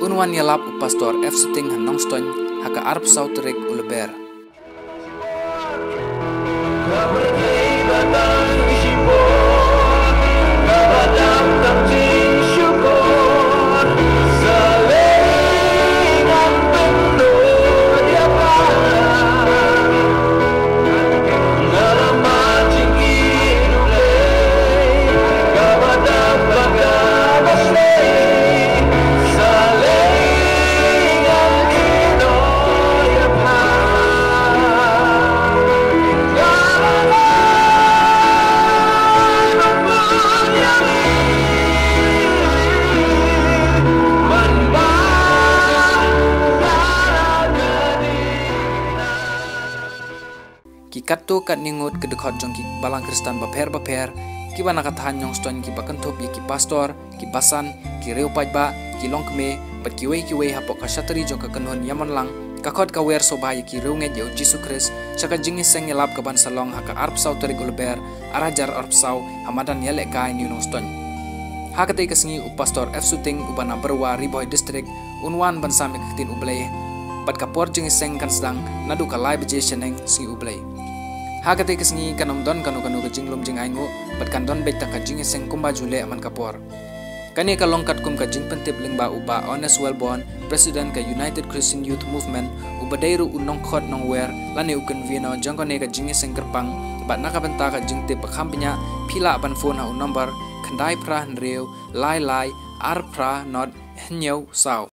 Unwan yalap u pastor F Suting hanong ston haka arp sauterik uleber. Ki katto kat ningut ke dekhot jong ki balang Kristan baper ki bana katahan nyong ston ki bakantop ki pastor ki basan ki reupaj ba ki longkme bat ki wei hapok ka shatari jong ka kanhon yaman lang kakot ka wer soba ki reunget yo Jesus Christ chaka jingi seng yelap ka ban salong haka arp sau tari gulber arajar arp sau hamadan yele kai ni nong ston hakate ka singi u pastor F Suting ubana berwa riboy district unwan ban same katin ublay bat ka por jingi seng kan sedang nadu ka live jeneng singi ublay hakate kesengi kanom don kanu ke jinglum jing aingo bat kan don bet tak jing seng kumba jule aman kapor kani ka longkat kum ka jing pentip lingba uba honest wellborn president ka United Christian Youth Movement uba dairu unong khot nong wer lani uken vino jangkone ka jing seng kerpang bat nakabenta ka jing te pakhampinya phila ban phone ha number khandai pra nreu lai ar pra not hnyau sau